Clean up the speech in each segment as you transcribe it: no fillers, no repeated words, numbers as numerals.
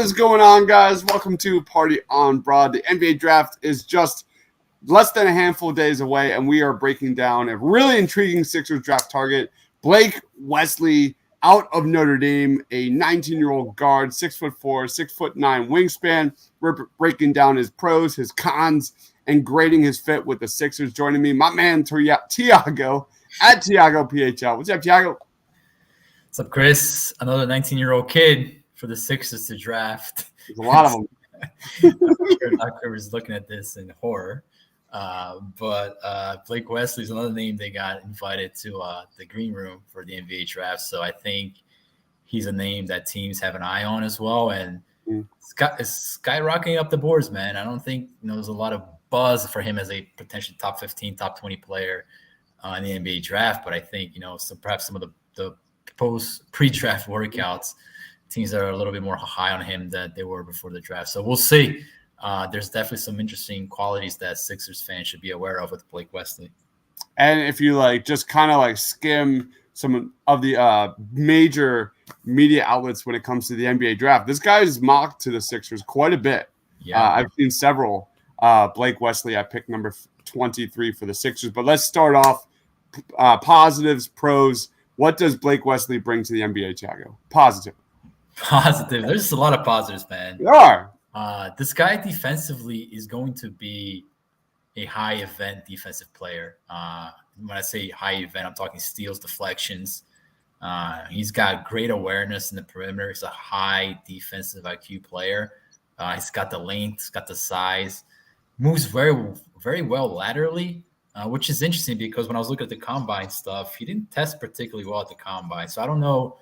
is going on, guys? Welcome to Party on Broad. The NBA draft is just less than a handful of days away, and we are breaking down a really intriguing Sixers draft target, Blake Wesley, out of Notre Dame, a 19-year-old guard, 6'4", 6'9" wingspan. We're breaking down his pros, his cons, and grading his fit with the Sixers. Joining me, my man Tiago at Tiago PHL. What's up, Tiago? What's up, Chris? Another 19-year-old kid for the Sixers to draft. There's a lot of them. Doc Rivers looking at this in horror. But Blake Wesley is another name they got invited to the green room for the NBA draft. So I think he's a name that teams have an eye on as well. And it's skyrocketing up the boards, man. I don't think there's a lot of buzz for him as a potential top 15, top 20 player in the NBA draft. But I think, perhaps some of the pre-draft workouts, teams that are a little bit more high on him than they were before the draft. So we'll see. There's definitely some interesting qualities that Sixers fans should be aware of with Blake Wesley. And if you just kind of skim some of the major media outlets when it comes to the NBA draft, this guy is mocked to the Sixers quite a bit. Yeah, I've seen several Blake Wesley at pick number 23 for the Sixers. But let's start off positives, pros. What does Blake Wesley bring to the NBA, Tiago? Positive. There's a lot of positives, man. There are. This guy defensively is going to be a high event defensive player. When I say high event, I'm talking steals, deflections. He's got great awareness in the perimeter. He's a high defensive IQ player. He's got the length, he's got the size, moves very, very well laterally, which is interesting because when I was looking at the combine stuff, he didn't test particularly well at the combine. So I don't know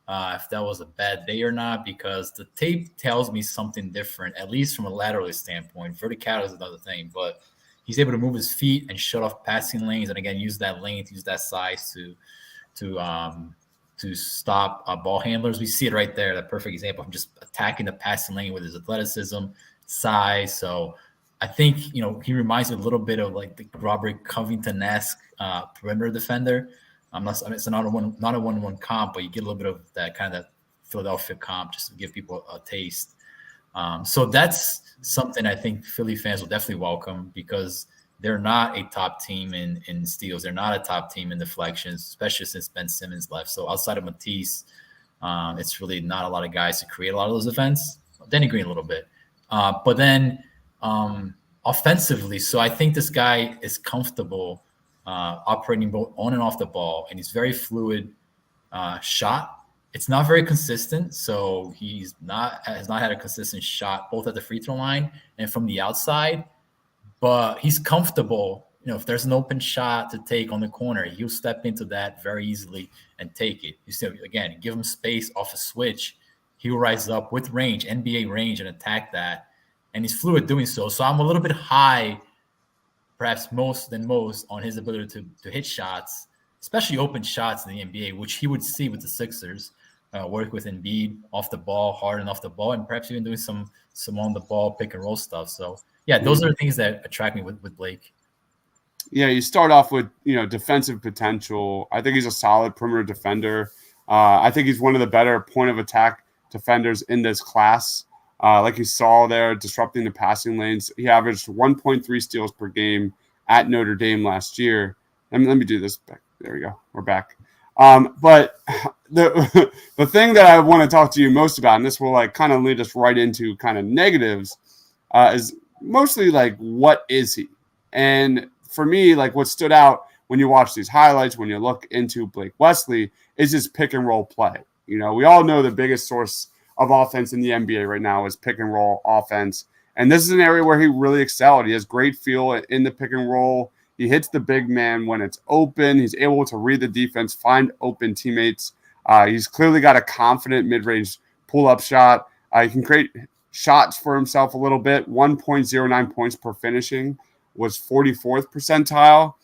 if that was a bad day or not, because the tape tells me something different, at least from a lateral standpoint. Vertical is another thing, but he's able to move his feet and shut off passing lanes, and again use that length, use that size to stop ball handlers. We see it right there, that perfect example of just attacking the passing lane with his athleticism, size. So I think he reminds me a little bit of the Robert Covington-esque perimeter defender. It's not a one-on-one comp, but you get a little bit of that kind of Philadelphia comp just to give people a taste. So that's something I think Philly fans will definitely welcome, because they're not a top team in steals. They're not a top team in deflections, especially since Ben Simmons left. So outside of Matisse, it's really not a lot of guys to create a lot of those events. Danny Green a little bit. But then offensively, so I think this guy is comfortable operating both on and off the ball, and he's very fluid shot. It's not very consistent, so has not had a consistent shot both at the free throw line and from the outside. But he's comfortable. If there's an open shot to take on the corner, he'll step into that very easily and take it. You see, again, give him space off a switch, he'll rise up with range, NBA range, and attack that. And he's fluid doing so. So I'm a little bit high, perhaps most on his ability to hit shots, especially open shots in the NBA, which he would see with the Sixers, work with Embiid off the ball, hard and off the ball, and perhaps even doing some on the ball pick and roll stuff. So yeah, those are the things that attract me with Blake. Yeah, you start off with defensive potential. I think he's a solid perimeter defender. I think he's one of the better point of attack defenders in this class. Like you saw there, disrupting the passing lanes. He averaged 1.3 steals per game at Notre Dame last year. Let me do this back. There we go. We're back. But the thing that I want to talk to you most about, and this will kind of lead us right into kind of negatives, is mostly what is he? And for me, what stood out when you watch these highlights, when you look into Blake Wesley, is his pick and roll play. We all know the biggest source of offense in the NBA right now is pick and roll offense. And this is an area where he really excelled. He has great feel in the pick and roll. He hits the big man when it's open. He's able to read the defense, find open teammates. He's clearly got a confident mid-range pull-up shot. He can create shots for himself a little bit. 1.09 points per finishing was 44th percentile,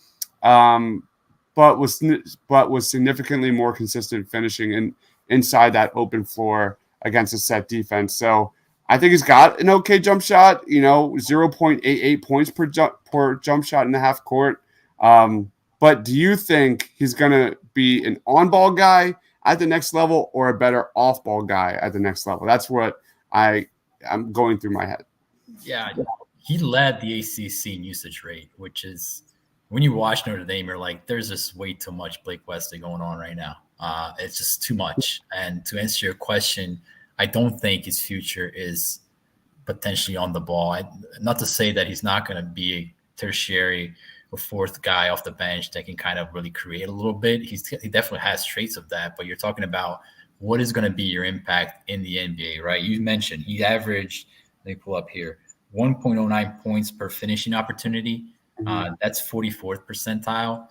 but was significantly more consistent finishing inside that open floor against a set defense. So I think he's got an okay jump shot, 0.88 points per jump shot in the half court. But do you think he's going to be an on-ball guy at the next level or a better off-ball guy at the next level? That's what I'm going through my head. Yeah, he led the ACC in usage rate, which is when you watch Notre Dame, you're like, there's just way too much Blake Wesley going on right now. It's just too much. And to answer your question, I don't think his future is potentially on the ball. Not to say that he's not going to be a tertiary or fourth guy off the bench that can kind of really create a little bit. He definitely has traits of that, but you're talking about what is going to be your impact in the NBA, right? You mentioned he averaged, let me pull up here, 1.09 points per finishing opportunity. That's 44th percentile.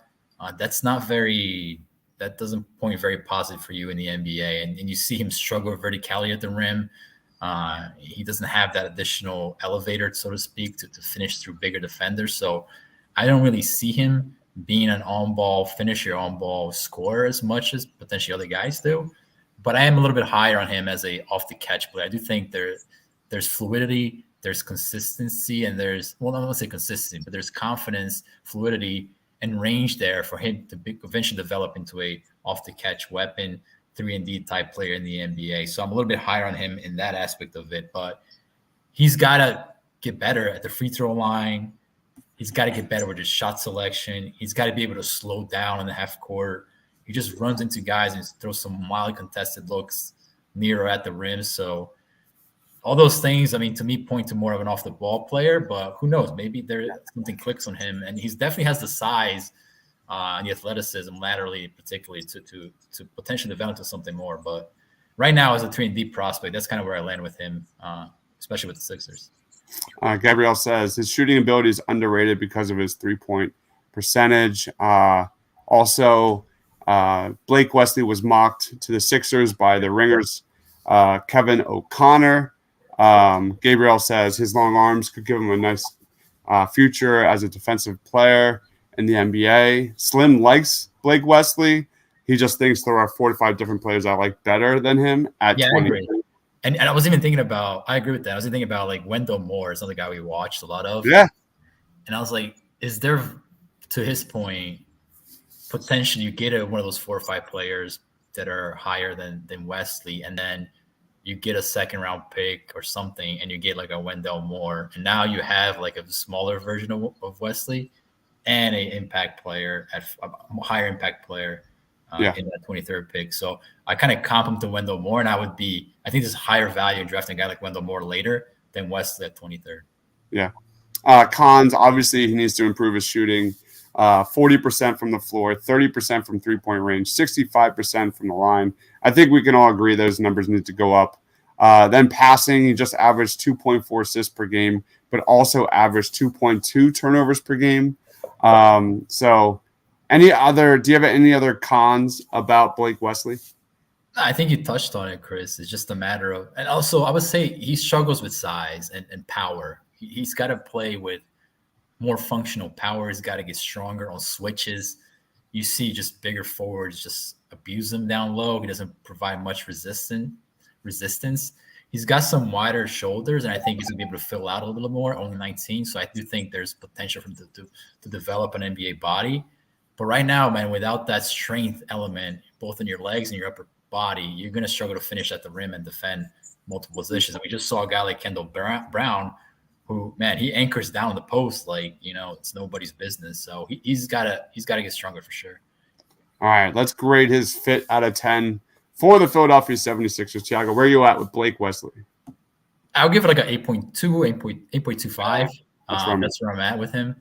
That's not very, that doesn't point very positive for you in the NBA. And you see him struggle with verticality at the rim. He doesn't have that additional elevator, so to speak, to finish through bigger defenders. So I don't really see him being an on-ball finisher, on-ball scorer as much as potentially other guys do. But I am a little bit higher on him as a off-the-catch player. I do think there's fluidity, there's consistency, and there's, well, I don't want to say consistency, but there's confidence, fluidity, and range there for him to eventually develop into a off-the-catch weapon, 3-and-D type player in the NBA. So I'm a little bit higher on him in that aspect of it, but he's got to get better at the free throw line. He's got to get better with his shot selection. He's got to be able to slow down in the half court. He just runs into guys and throws some mildly contested looks near or at the rim. So all those things, I mean, to me, point to more of an off-the-ball player, but who knows? Maybe something clicks on him, and he definitely has the size and the athleticism laterally, particularly to potentially develop into something more. But right now, as a 3-and-D prospect, that's kind of where I land with him, especially with the Sixers. Gabrielle says his shooting ability is underrated because of his 3-point percentage. Also, Blake Wesley was mocked to the Sixers by the Ringers, Kevin O'Connor. Gabriel says his long arms could give him a nice future as a defensive player in the NBA. Slim likes Blake Wesley. He just thinks there are 4 to 5 different players I like better than him at 20. I agree. And I was even thinking about, I agree with that. I was even thinking about like Wendell Moore is another guy we watched a lot of. Yeah. And I was like, is there, to his point, potentially you get one of those 4 or 5 players that are higher than Wesley, and then you get a second round pick or something, and you get like a Wendell Moore, and now you have like a smaller version of Wesley and a impact player, a higher impact player in that 23rd pick. So I kind of comp him to Wendell Moore, and I think there's higher value in drafting a guy like Wendell Moore later than Wesley at 23rd. Yeah. Cons, obviously he needs to improve his shooting. 40% from the floor, 30% from 3-point range, 65% from the line. I think we can all agree those numbers need to go up. Then passing, he just averaged 2.4 assists per game, but also averaged 2.2 turnovers per game. So do you have any other cons about Blake Wesley? I think you touched on it, Chris. It's just a matter of, and also I would say he struggles with size and power. He's got to play with more functional power. He's got to get stronger on switches. You see just bigger forwards just abuse him down low. He doesn't provide much resistance. He's got some wider shoulders, and I think he's going to be able to fill out a little more, only 19. So I do think there's potential for him to develop an NBA body. But right now, man, without that strength element, both in your legs and your upper body, you're going to struggle to finish at the rim and defend multiple positions. And we just saw a guy like Kendall Brown, who, man, he anchors down the post like, it's nobody's business. So he's got to get stronger for sure. All right, let's grade his fit out of 10 for the Philadelphia 76ers. Thiago, where are you at with Blake Wesley? I'll give it like an 8.2, 8.25. That's where I'm at with him.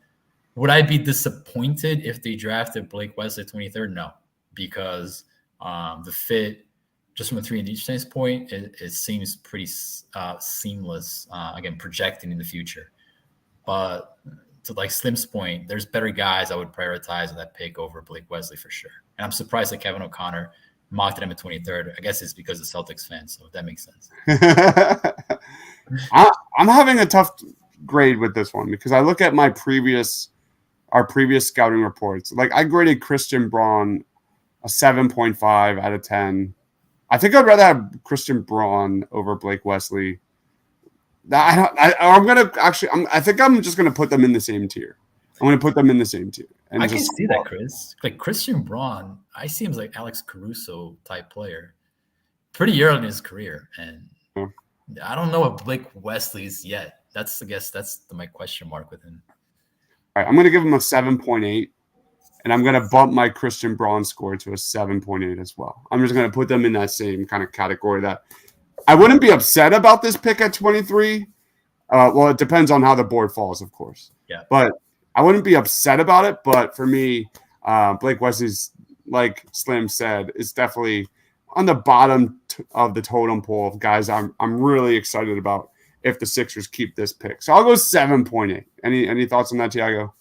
Would I be disappointed if they drafted Blake Wesley 23rd? No, because the fit, just from a 3-and-D standpoint, it seems pretty seamless, again, projecting in the future. But to like Slim's point, there's better guys I would prioritize in that pick over Blake Wesley for sure. And I'm surprised that Kevin O'Connor mocked him at 23rd. I guess it's because of Celtics fans, so that makes sense. I'm having a tough grade with this one because I look at our previous scouting reports. Like I graded Christian Braun a 7.5 out of 10. I think I'd rather have Christian Braun over Blake Wesley. I think I'm just going to put them in the same tier. I'm going to put them in the same tier. And I can see that, Chris. Like Christian Braun, I see him as like Alex Caruso type player. Pretty early in his career. And I don't know if Blake Wesley is yet. I guess that's my question mark with him. All right, I'm going to give him a 7.8, and I'm going to bump my Christian Braun score to a 7.8 as well. I'm just going to put them in that same kind of category. That I wouldn't be upset about this pick at 23. Well, it depends on how the board falls, of course. Yeah. But I wouldn't be upset about it. But for me, Blake Wesley's, like Slim said, is definitely on the bottom of the totem pole of guys I'm really excited about if the Sixers keep this pick. So I'll go 7.8. Any thoughts on that, Tiago?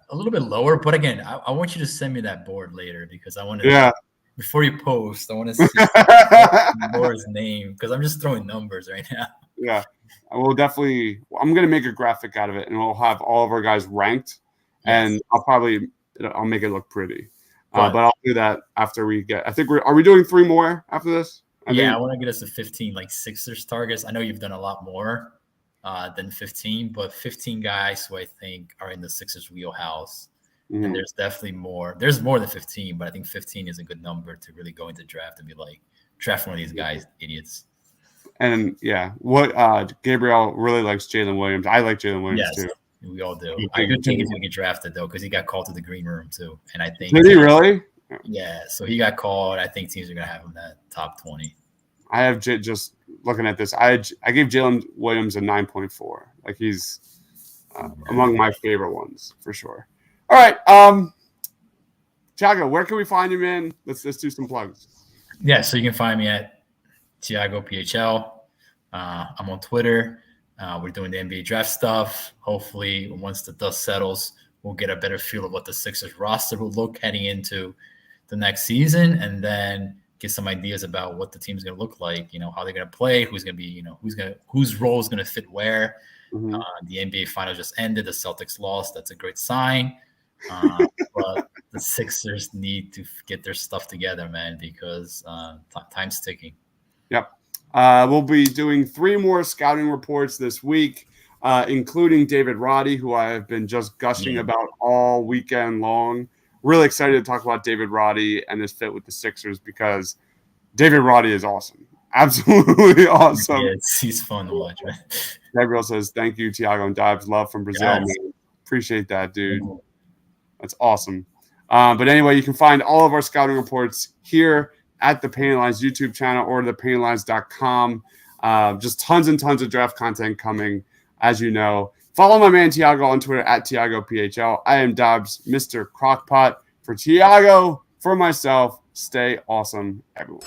A little bit lower, but again, I want you to send me that board later because I want to. Before you post, I want to see Moore's name because I'm just throwing numbers right now. Yeah, I will definitely. I'm going to make a graphic out of it, and we'll have all of our guys ranked, and I'll make it look pretty. But I'll do that after we get. I think are we doing 3 more after this? I want to get us to 15 like Sixers targets. I know you've done a lot more than 15, but 15 guys who I think are in the Sixers wheelhouse. Mm-hmm. And there's definitely more. There's more than 15, but I think 15 is a good number to really go into draft and be like, draft one of these guys, idiots. And Gabriel really likes Jalen Williams. I like Jalen Williams too. We all do. I do think he's going to get drafted though because he got called to the green room too. And I think did he really? Yeah. So he got called. I think teams are going to have him at top 20. I have just looking at this. I gave Jalen Williams a 9.4. Like he's among my favorite ones for sure. All right, Tiago, where can we find you, man? Let's do some plugs. Yeah, so you can find me at Tiago PHL. I'm on Twitter. We're doing the NBA draft stuff. Hopefully, once the dust settles, we'll get a better feel of what the Sixers roster will look heading into the next season, and then get some ideas about what the team's going to look like. You know, how they're going to play, who's going to be, whose role is going to fit where. Mm-hmm. The NBA Finals just ended. The Celtics lost. That's a great sign. But the Sixers need to get their stuff together, man, because time's ticking. Yep. We'll be doing 3 more scouting reports this week, including David Roddy, who I have been just gushing about all weekend long. Really excited to talk about David Roddy and his fit with the Sixers because David Roddy is awesome. Absolutely awesome. Yeah, he's fun to watch, man. Gabriel says, thank you, Tiago and Dives. Love from Brazil. Yes. Man. Appreciate that, dude. Mm-hmm. That's awesome. But anyway, you can find all of our scouting reports here at the Painted Lines YouTube channel or thepaintedlines.com. Just tons and tons of draft content coming, as you know. Follow my man Tiago on Twitter at TiagoPHL. I am Dobbs, Mr. Crockpot. For Tiago, for myself, stay awesome, everyone.